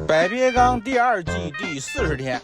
百鳖缸第2季第40天，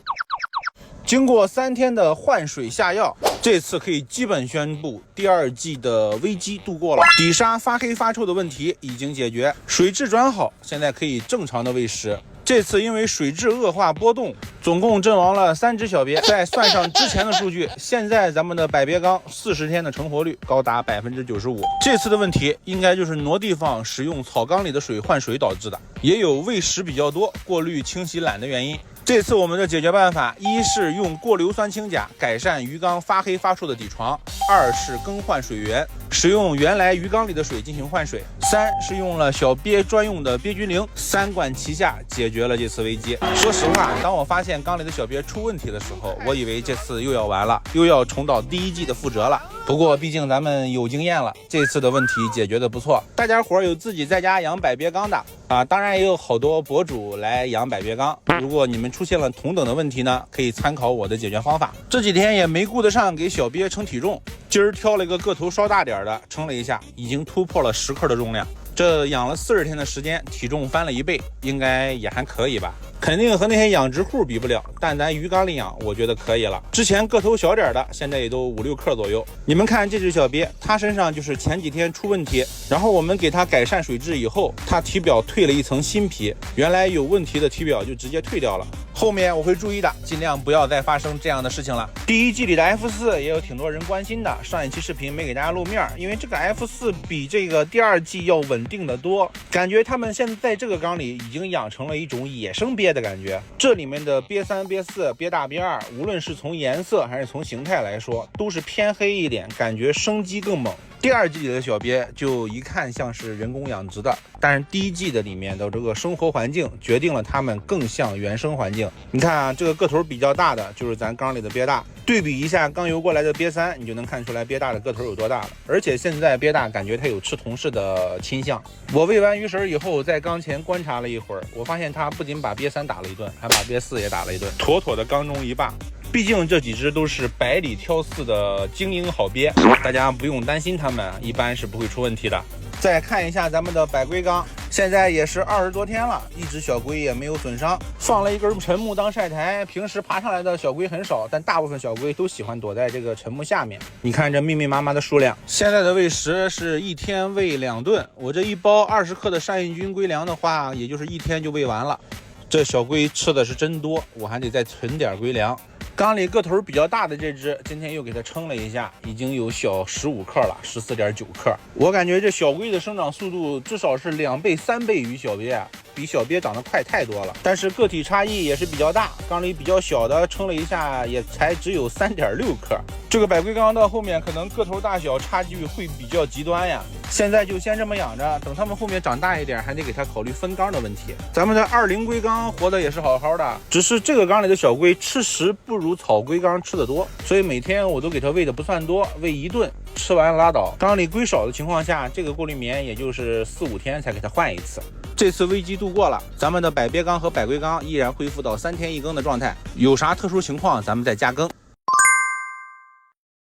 经过3天的换水下药，这次可以基本宣布第2季的危机度过了。底沙发黑发臭的问题已经解决，水质转好，现在可以正常的喂食。这次因为水质恶化波动，总共阵亡了3只小鳖。再算上之前的数据，现在咱们的百鳖缸40天的成活率高达95%。这次的问题应该就是挪地方使用草缸里的水换水导致的，也有喂食比较多、过滤清洗懒的原因。这次我们的解决办法，一是用过硫酸氢钾改善鱼缸发黑发臭的底床，2是更换水源，使用原来鱼缸里的水进行换水，3是用了小鳖专用的鳖菌灵，3管齐下解决了这次危机。说实话，当我发现缸里的小鳖出问题的时候，我以为这次又要完了，又要重蹈第1季的覆辙了。不过毕竟咱们有经验了，这次的问题解决的不错。大家伙有自己在家养百鳖缸的当然也有好多博主来养百鳖缸。如果你们出现了同等的问题呢，可以参考我的解决方法。这几天也没顾得上给小鳖称体重，今儿挑了一个个头稍大点的，称了一下，已经突破了10克的重量。这养了40天的时间，体重翻了1倍，应该也还可以吧。肯定和那些养殖户比不了，但咱鱼缸里养，我觉得可以了。之前个头小点的，现在也都5、6克左右。你们看这只小鳖，它身上就是前几天出问题，然后我们给它改善水质以后，它体表蜕了一层新皮，原来有问题的体表就直接蜕掉了。后面我会注意的，尽量不要再发生这样的事情了。第1季里的 F4 也有挺多人关心的，上一期视频没给大家露面，因为这个 F4 比这个第2季要稳定的多，感觉他们现在在这个缸里已经养成了一种野生鳖的感觉。这里面的鳖3、鳖4、鳖大、鳖2，无论是从颜色还是从形态来说，都是偏黑一点，感觉生机更猛。第2季里的小鳖就一看像是人工养殖的，但是第1季的里面的这个生活环境决定了它们更像原生环境。你看啊，这个个头比较大的就是咱缸里的鳖大，对比一下刚游过来的鳖3，你就能看出来鳖大的个头有多大了。而且现在鳖大感觉它有吃同事的倾向。我喂完鱼食以后，在缸前观察了一会儿，我发现它不仅把鳖3打了一顿，还把鳖4也打了一顿，妥妥的缸中一霸。毕竟这几只都是百里挑四的精英好鳖，大家不用担心它们，一般是不会出问题的。再看一下咱们的百龟缸，现在也是20多天了，一只小龟也没有损伤，放了一根沉木当晒台。平时爬上来的小龟很少，但大部分小龟都喜欢躲在这个沉木下面。你看这密密麻麻的数量。现在的喂食是1天喂2顿，我这一包20克的善益菌龟粮的话，也就是1天就喂完了。这小龟吃的是真多，我还得再存点龟粮。缸里个头比较大的这只，今天又给它称了一下，已经有小15克了，14.9克。我感觉这小龟的生长速度至少是2倍、3倍于小鳖，比小鳖长得快太多了。但是个体差异也是比较大，缸里比较小的称了一下，也才只有3.6克。这个百龟缸到后面可能个头大小差距会比较极端呀。现在就先这么养着，等它们后面长大一点，还得给它考虑分缸的问题。咱们的20龟缸活的也是好好的，只是这个缸里的小龟吃食不如草龟缸吃的多，所以每天我都给它喂的不算多，喂1顿，吃完拉倒。缸里龟少的情况下，这个过滤棉也就是4、5天才给它换一次。这次危机度过了，咱们的百鳖缸和百龟缸依然恢复到3天1更的状态，有啥特殊情况咱们再加更。